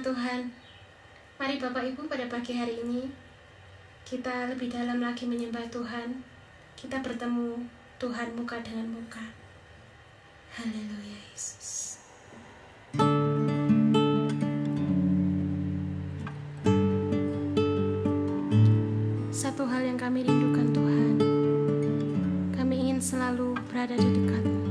firman Tuhan. Mari Bapak Ibu pada pagi hari ini kita lebih dalam lagi menyembah Tuhan. Kita bertemu Tuhan muka dengan muka. Haleluya Yesus. Satu hal yang kami rindukan Tuhan, kami ingin selalu berada di dekat-Mu.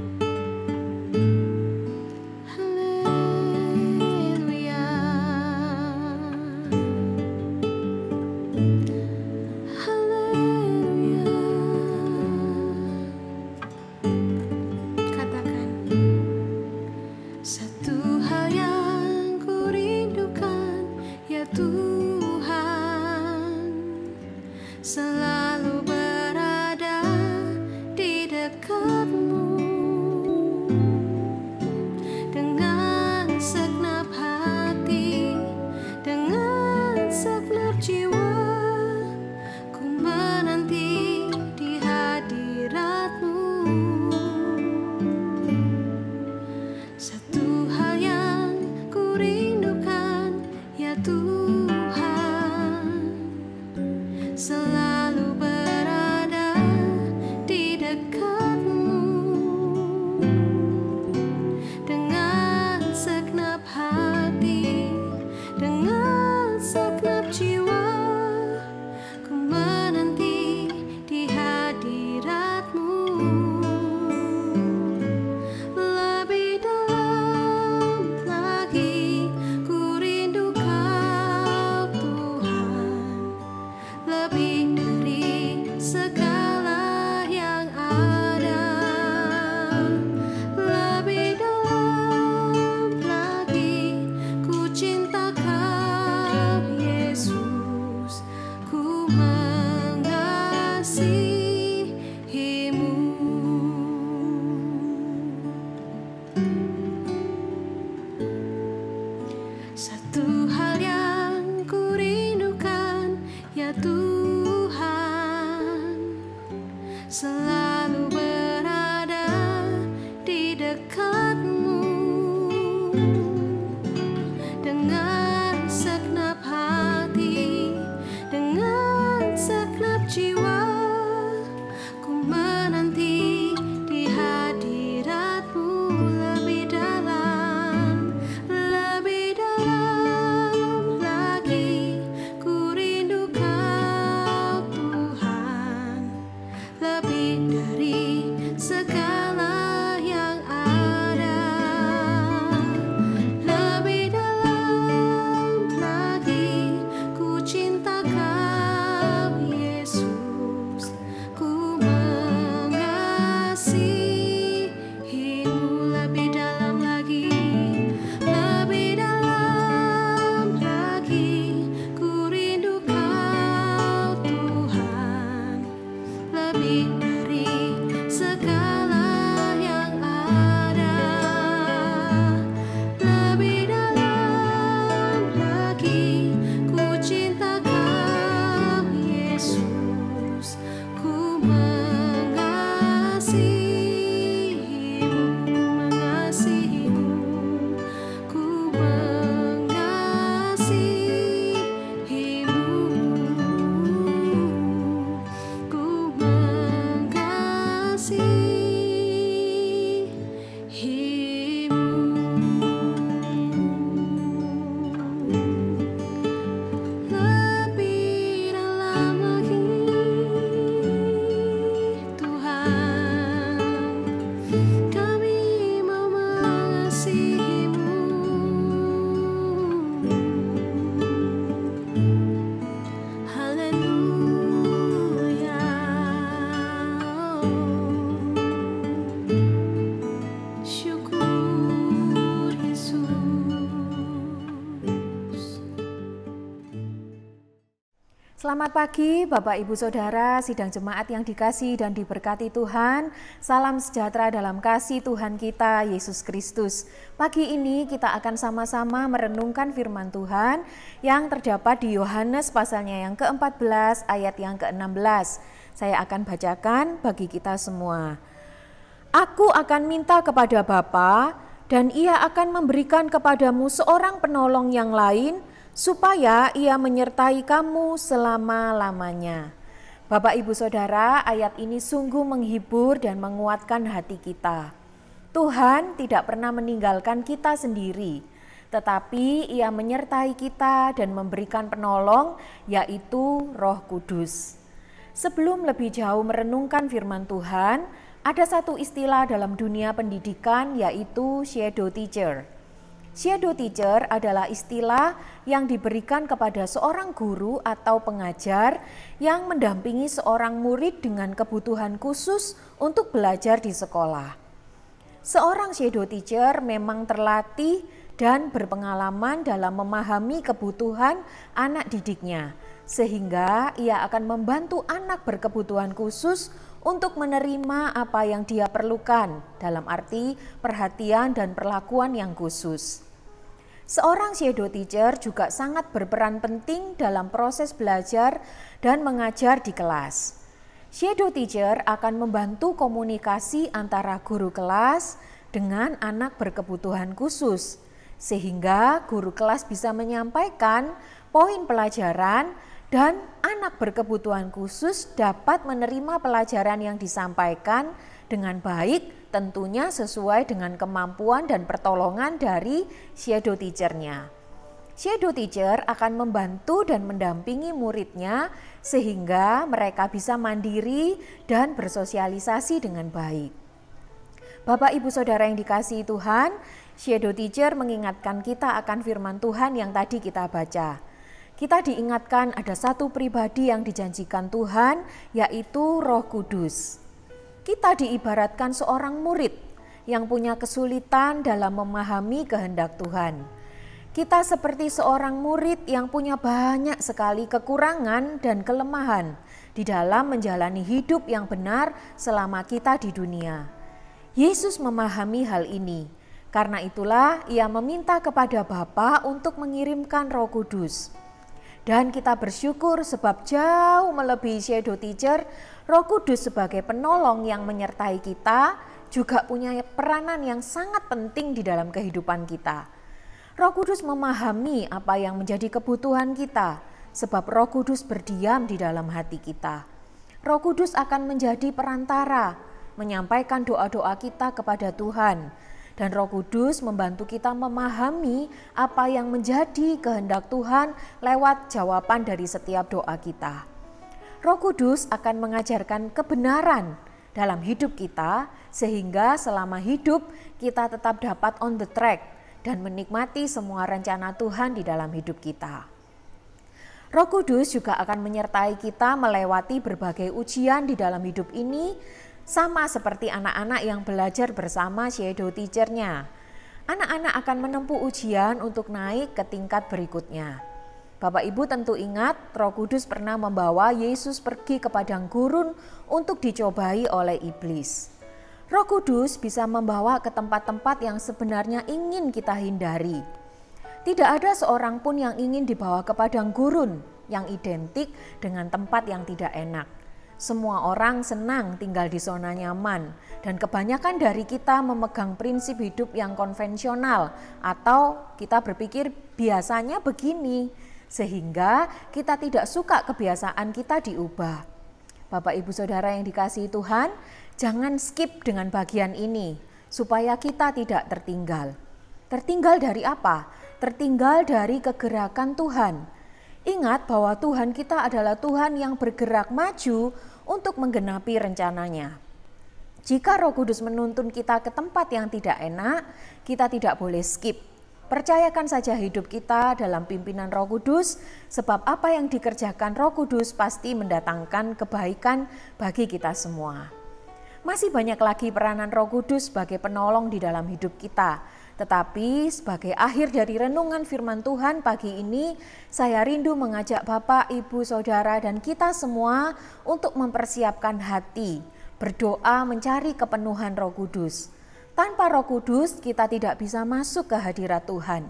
Selamat pagi Bapak Ibu Saudara, sidang jemaat yang dikasihi dan diberkati Tuhan. Salam sejahtera dalam kasih Tuhan kita, Yesus Kristus. Pagi ini kita akan sama-sama merenungkan firman Tuhan yang terdapat di Yohanes pasalnya yang ke-14 ayat yang ke-16. Saya akan bacakan bagi kita semua. Aku akan minta kepada Bapa dan Ia akan memberikan kepadamu seorang penolong yang lain, supaya Ia menyertai kamu selama-lamanya. Bapak, Ibu, Saudara, ayat ini sungguh menghibur dan menguatkan hati kita. Tuhan tidak pernah meninggalkan kita sendiri, tetapi Ia menyertai kita dan memberikan penolong, yaitu Roh Kudus. Sebelum lebih jauh merenungkan firman Tuhan, ada satu istilah dalam dunia pendidikan, yaitu shadow teacher. Shadow teacher adalah istilah yang diberikan kepada seorang guru atau pengajar yang mendampingi seorang murid dengan kebutuhan khusus untuk belajar di sekolah. Seorang shadow teacher memang terlatih dan berpengalaman dalam memahami kebutuhan anak didiknya, sehingga ia akan membantu anak berkebutuhan khusus untuk menerima apa yang dia perlukan, dalam arti perhatian dan perlakuan yang khusus. Seorang shadow teacher juga sangat berperan penting dalam proses belajar dan mengajar di kelas. Shadow teacher akan membantu komunikasi antara guru kelas dengan anak berkebutuhan khusus, sehingga guru kelas bisa menyampaikan poin pelajaran dan anak berkebutuhan khusus dapat menerima pelajaran yang disampaikan dengan baik, tentunya sesuai dengan kemampuan dan pertolongan dari shadow teacher-nya. Shadow teacher akan membantu dan mendampingi muridnya sehingga mereka bisa mandiri dan bersosialisasi dengan baik. Bapak, Ibu, Saudara yang dikasihi Tuhan, shadow teacher mengingatkan kita akan firman Tuhan yang tadi kita baca. Kita diingatkan ada satu pribadi yang dijanjikan Tuhan, yaitu Roh Kudus. Kita diibaratkan seorang murid yang punya kesulitan dalam memahami kehendak Tuhan. Kita seperti seorang murid yang punya banyak sekali kekurangan dan kelemahan di dalam menjalani hidup yang benar selama kita di dunia. Yesus memahami hal ini, karena itulah Ia meminta kepada Bapa untuk mengirimkan Roh Kudus. Dan kita bersyukur sebab jauh melebihi shadow teacher, Roh Kudus sebagai penolong yang menyertai kita juga punya peranan yang sangat penting di dalam kehidupan kita. Roh Kudus memahami apa yang menjadi kebutuhan kita, sebab Roh Kudus berdiam di dalam hati kita. Roh Kudus akan menjadi perantara, menyampaikan doa-doa kita kepada Tuhan. Dan Roh Kudus membantu kita memahami apa yang menjadi kehendak Tuhan lewat jawaban dari setiap doa kita. Roh Kudus akan mengajarkan kebenaran dalam hidup kita sehingga selama hidup kita tetap dapat on the track dan menikmati semua rencana Tuhan di dalam hidup kita. Roh Kudus juga akan menyertai kita melewati berbagai ujian di dalam hidup ini, sama seperti anak-anak yang belajar bersama shadow teacher-nya. Anak-anak akan menempuh ujian untuk naik ke tingkat berikutnya. Bapak Ibu tentu ingat Roh Kudus pernah membawa Yesus pergi ke padang gurun untuk dicobai oleh iblis. Roh Kudus bisa membawa ke tempat-tempat yang sebenarnya ingin kita hindari. Tidak ada seorang pun yang ingin dibawa ke padang gurun yang identik dengan tempat yang tidak enak. Semua orang senang tinggal di zona nyaman dan kebanyakan dari kita memegang prinsip hidup yang konvensional atau kita berpikir biasanya begini sehingga kita tidak suka kebiasaan kita diubah. Bapak, Ibu, Saudara yang dikasihi Tuhan, jangan skip dengan bagian ini supaya kita tidak tertinggal. Tertinggal dari apa? Tertinggal dari kegerakan Tuhan. Ingat bahwa Tuhan kita adalah Tuhan yang bergerak maju untuk menggenapi rencananya. Jika Roh Kudus menuntun kita ke tempat yang tidak enak, kita tidak boleh skip. Percayakan saja hidup kita dalam pimpinan Roh Kudus, sebab apa yang dikerjakan Roh Kudus pasti mendatangkan kebaikan bagi kita semua. Masih banyak lagi peranan Roh Kudus sebagai penolong di dalam hidup kita. Tetapi sebagai akhir dari renungan firman Tuhan pagi ini, saya rindu mengajak Bapak, Ibu, Saudara, dan kita semua untuk mempersiapkan hati, berdoa mencari kepenuhan Roh Kudus. Tanpa Roh Kudus kita tidak bisa masuk ke hadirat Tuhan.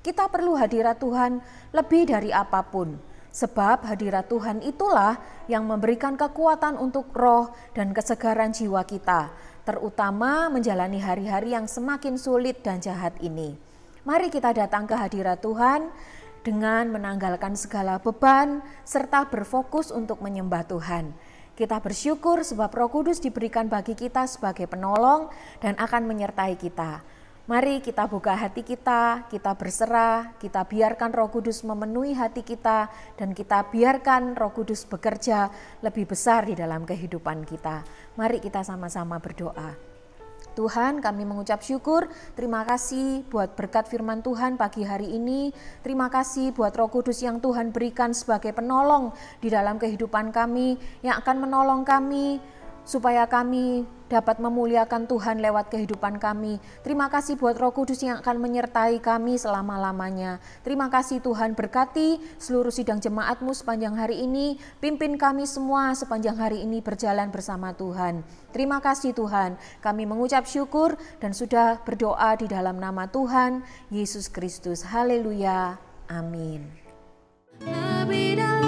Kita perlu hadirat Tuhan lebih dari apapun, sebab hadirat Tuhan itulah yang memberikan kekuatan untuk roh dan kesegaran jiwa kita, terutama menjalani hari-hari yang semakin sulit dan jahat ini. Mari kita datang ke hadirat Tuhan dengan menanggalkan segala beban serta berfokus untuk menyembah Tuhan. Kita bersyukur sebab Roh Kudus diberikan bagi kita sebagai penolong dan akan menyertai kita. Mari kita buka hati kita berserah, kita biarkan Roh Kudus memenuhi hati kita, dan kita biarkan Roh Kudus bekerja lebih besar di dalam kehidupan kita. Mari kita sama-sama berdoa. Tuhan, kami mengucap syukur, terima kasih buat berkat firman Tuhan pagi hari ini. Terima kasih buat Roh Kudus yang Tuhan berikan sebagai penolong di dalam kehidupan kami, yang akan menolong kami supaya kami dapat memuliakan Tuhan lewat kehidupan kami. Terima kasih buat Roh Kudus yang akan menyertai kami selama-lamanya. Terima kasih Tuhan, berkati seluruh sidang jemaat-Mu sepanjang hari ini. Pimpin kami semua sepanjang hari ini berjalan bersama Tuhan. Terima kasih Tuhan, kami mengucap syukur dan sudah berdoa di dalam nama Tuhan Yesus Kristus. Haleluya, amin. Lebih dalam